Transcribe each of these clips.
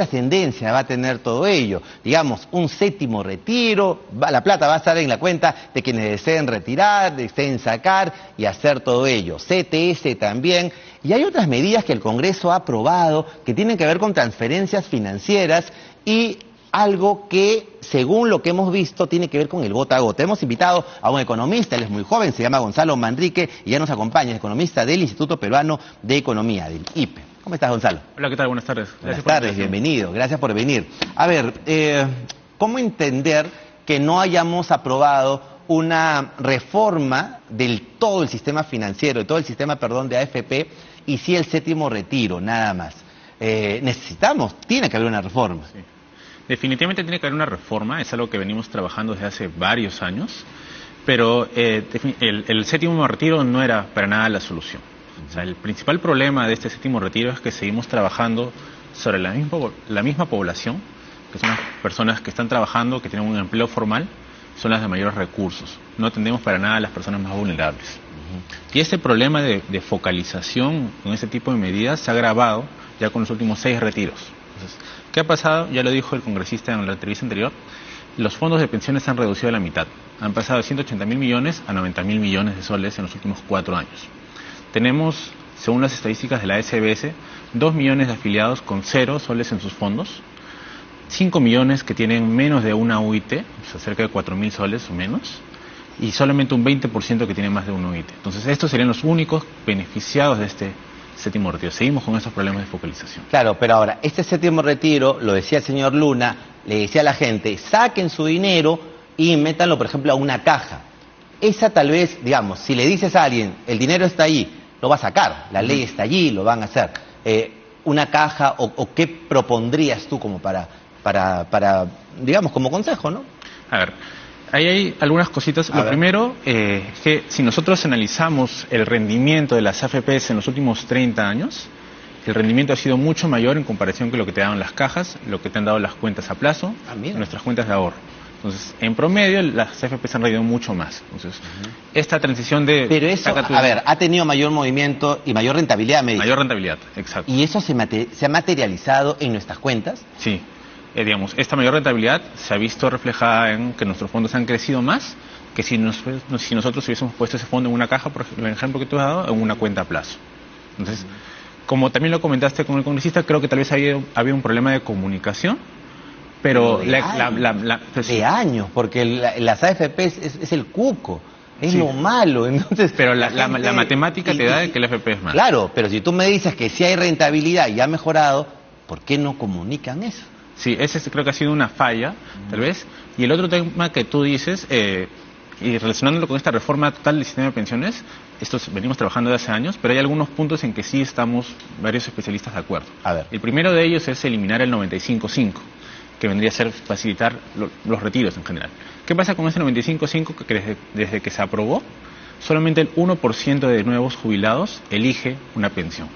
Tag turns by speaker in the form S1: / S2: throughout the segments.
S1: trascendencia va a tener todo ello. Digamos, un séptimo retiro, la plata va a estar en la cuenta de quienes deseen retirar, deseen sacar y hacer todo ello. CTS también. Y hay otras medidas que el Congreso ha aprobado que tienen que ver con transferencias financieras y algo que, según lo que hemos visto, tiene que ver con el gota a gota. Hemos invitado a un economista, él es muy joven, se llama Gonzalo Manrique y ya nos acompaña, es economista del Instituto Peruano de Economía, del IPE. ¿Cómo estás, Gonzalo?
S2: Hola, ¿qué tal? Buenas tardes.
S1: Buenas tardes, bienvenido, gracias por venir. A ver, ¿cómo entender que no hayamos aprobado una reforma del todo el sistema financiero, de todo el sistema, perdón, de AFP, y sí el séptimo retiro, nada más? Tiene que haber una reforma.
S2: Sí. Definitivamente tiene que haber una reforma, es algo que venimos trabajando desde hace varios años, pero el séptimo retiro no era para nada la solución. O sea, el principal problema de este séptimo retiro es que seguimos trabajando sobre la misma población, que son las personas que están trabajando, que tienen un empleo formal, son las de mayores recursos. No atendemos para nada a las personas más vulnerables. Y este problema de focalización en este tipo de medidas se ha agravado ya con los últimos 6 retiros. Entonces, ¿qué ha pasado? Ya lo dijo el congresista en la entrevista anterior. Los fondos de pensiones se han reducido a la mitad. Han pasado de 180.000 millones a 90.000 millones de soles en los últimos 4 años. Tenemos, según las estadísticas de la SBS, 2 millones de afiliados con 0 soles en sus fondos, 5 millones que tienen menos de una UIT, o sea, cerca de 4.000 soles o menos, y solamente un 20% que tiene más de una UIT. Entonces, estos serían los únicos beneficiados de este séptimo retiro. Seguimos con estos problemas de focalización.
S1: Claro, pero ahora, este séptimo retiro, lo decía el señor Luna, le decía a la gente, saquen su dinero y métanlo, por ejemplo, a una caja. Esa tal vez, digamos, si le dices a alguien, el dinero está ahí, lo va a sacar, la ley está allí, lo van a hacer. Una caja, o qué propondrías tú como para, digamos, como consejo, ¿no?
S2: A ver, ahí hay algunas cositas. Lo primero es que si nosotros analizamos el rendimiento de las AFPs en los últimos 30 años, el rendimiento ha sido mucho mayor en comparación con lo que te daban las cajas, lo que te han dado las cuentas a plazo, nuestras cuentas de ahorro. Entonces, en promedio, las AFPs han rendido mucho más. Entonces, esta transición de...
S1: Pero eso, a ver, ha tenido mayor movimiento y mayor rentabilidad, me dice.
S2: Mayor rentabilidad, exacto.
S1: ¿Y eso se ha materializado en nuestras cuentas?
S2: Sí. Digamos, esta mayor rentabilidad se ha visto reflejada en que nuestros fondos han crecido más que si nosotros hubiésemos puesto ese fondo en una caja, por ejemplo, el ejemplo que tú has dado, en una cuenta a plazo. Entonces, como también lo comentaste con el congresista, creo que tal vez había un problema de comunicación, pero
S1: de años, porque las AFPs es el cuco, es lo malo. Entonces,
S2: pero la matemática te da de que el AFP es malo.
S1: Claro, pero si tú me dices que sí hay rentabilidad y ha mejorado, ¿por qué no comunican eso?
S2: Sí, ese creo que ha sido una falla, tal vez. Y el otro tema que tú dices, y relacionándolo con esta reforma total del sistema de pensiones, venimos trabajando de hace años, pero hay algunos puntos en que sí estamos varios especialistas de acuerdo.
S1: A ver.
S2: El primero de ellos es eliminar el 95.5, que vendría a ser facilitar los retiros en general. ¿Qué pasa con ese 95.5? Que desde que se aprobó, solamente el 1% de nuevos jubilados elige una pensión.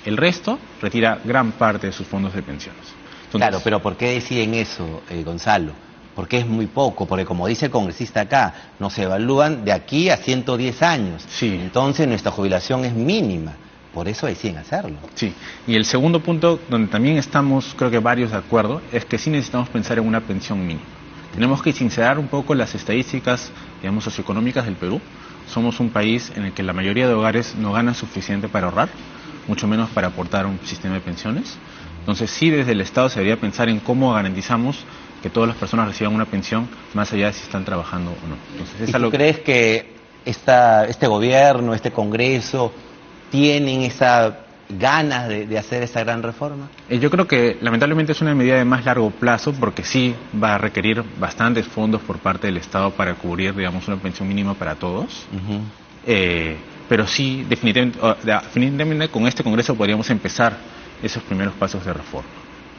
S2: El resto retira gran parte de sus fondos de pensiones. Entonces,
S1: claro, pero ¿por qué deciden eso, Gonzalo? Porque es muy poco, porque como dice el congresista acá, nos evalúan de aquí a 110 años.
S2: Sí.
S1: Entonces nuestra jubilación es mínima, por eso deciden hacerlo.
S2: Sí, y el segundo punto, donde también estamos, creo que varios de acuerdo, es que sí necesitamos pensar en una pensión mínima. Tenemos que sincerar un poco las estadísticas, digamos, socioeconómicas del Perú. Somos un país en el que la mayoría de hogares no ganan suficiente para ahorrar, mucho menos para aportar un sistema de pensiones. Entonces sí, desde el Estado se debería pensar en cómo garantizamos que todas las personas reciban una pensión, más allá de si están trabajando o no. Entonces,
S1: ¿Y tú crees que este gobierno, este Congreso, tienen esa ganas de hacer esa gran reforma?
S2: Yo creo que lamentablemente es una medida de más largo plazo, porque sí va a requerir bastantes fondos por parte del Estado para cubrir, digamos, una pensión mínima para todos. Pero sí, definitivamente con este Congreso podríamos empezar esos primeros pasos de reforma.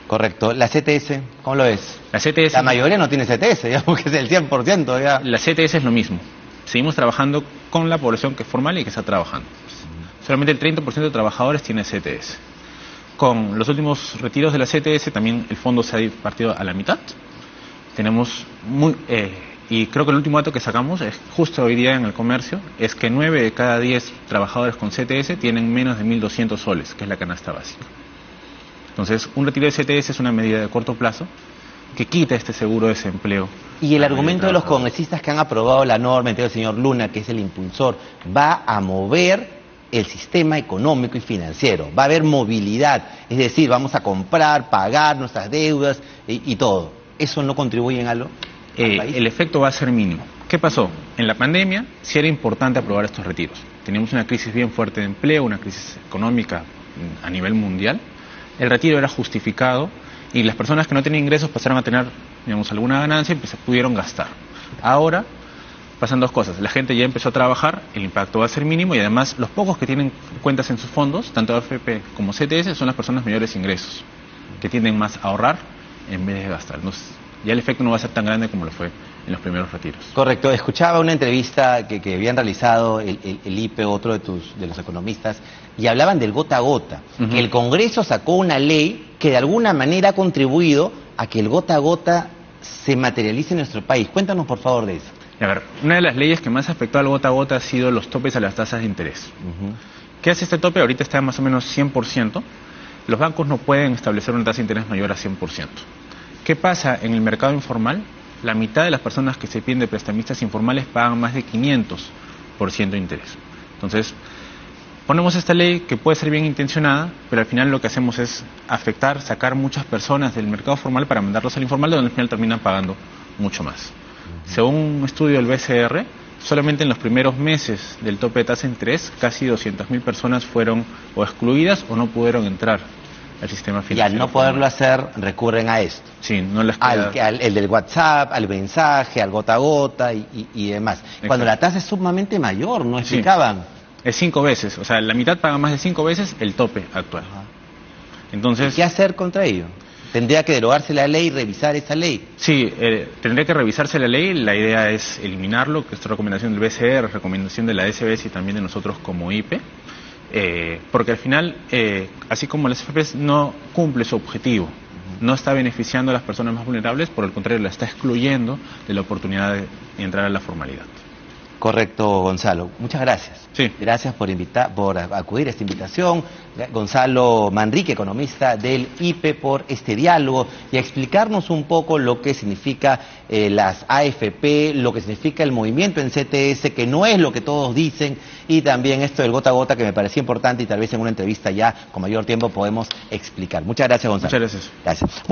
S1: Correcto. ¿La CTS, cómo lo es? La mayoría no tiene CTS, digamos que es el 100% ya.
S2: La CTS es lo mismo. Seguimos trabajando con la población que es formal y que está trabajando. Solamente el 30% de trabajadores tiene CTS. Con los últimos retiros de la CTS también el fondo se ha partido a la mitad. Tenemos y creo que el último dato que sacamos es justo hoy día en el comercio, es que 9 de cada 10 trabajadores con CTS tienen menos de 1.200 soles, que es la canasta básica. Entonces, un retiro de CTS es una medida de corto plazo que quita este seguro de desempleo.
S1: Y el argumento de los congresistas que han aprobado la norma, entre el señor Luna, que es el impulsor, va a mover el sistema económico y financiero, va a haber movilidad, es decir, vamos a comprar, pagar nuestras deudas y todo. ¿Eso no contribuye en algo?
S2: El efecto va a ser mínimo. ¿Qué pasó? En la pandemia sí era importante aprobar estos retiros. Teníamos una crisis bien fuerte de empleo, una crisis económica a nivel mundial. El retiro era justificado y las personas que no tenían ingresos pasaron a tener, digamos, alguna ganancia y pues se pudieron gastar. Ahora pasan dos cosas. La gente ya empezó a trabajar, el impacto va a ser mínimo y además los pocos que tienen cuentas en sus fondos, tanto AFP como CTS, son las personas mayores ingresos, que tienden más a ahorrar en vez de gastar. Entonces, ya el efecto no va a ser tan grande como lo fue en los primeros retiros.
S1: Correcto. Escuchaba una entrevista que habían realizado el IPE, otro de los economistas, y hablaban del gota a gota. Que el Congreso sacó una ley que de alguna manera ha contribuido a que el gota a gota se materialice en nuestro país. Cuéntanos, por favor, de eso.
S2: A ver, una de las leyes que más afectó al gota a gota ha sido los topes a las tasas de interés. ¿Qué hace este tope? Ahorita está más o menos 100%. Los bancos no pueden establecer una tasa de interés mayor a 100%. ¿Qué pasa en el mercado informal? La mitad de las personas que se piden de prestamistas informales pagan más de 500% de interés. Entonces, ponemos esta ley que puede ser bien intencionada, pero al final lo que hacemos es sacar muchas personas del mercado formal para mandarlos al informal, donde al final terminan pagando mucho más. Según un estudio del BCR, solamente en los primeros meses del tope de tasa de interés, casi 200.000 personas fueron o excluidas o no pudieron entrar al sistema financiero.
S1: Y al no poderlo hacer, recurren a esto.
S2: Sí, no les queda...
S1: el del WhatsApp, al mensaje, al gota a gota y demás. Exacto. Cuando la tasa es sumamente mayor, ¿no explicaban?
S2: Sí. Es 5 veces, o sea, la mitad paga más de 5 veces el tope actual. Entonces,
S1: ¿y qué hacer contra ello? ¿Tendría que derogarse la ley y revisar esa ley?
S2: Sí, tendría que revisarse la ley. La idea es eliminarlo, que es recomendación del BCR, recomendación de la SBS y también de nosotros como IPE, porque al final, así como las FPs no cumple su objetivo, no está beneficiando a las personas más vulnerables, por el contrario, la está excluyendo de la oportunidad de entrar a la formalidad.
S1: Correcto, Gonzalo. Muchas gracias.
S2: Sí.
S1: Gracias por acudir a esta invitación. Gonzalo Manrique, economista del IPE, por este diálogo y a explicarnos un poco lo que significa las AFP, lo que significa el movimiento en CTS, que no es lo que todos dicen, y también esto del gota a gota, que me parecía importante y tal vez en una entrevista ya con mayor tiempo podemos explicar. Muchas gracias, Gonzalo.
S2: Muchas gracias.
S1: Gracias.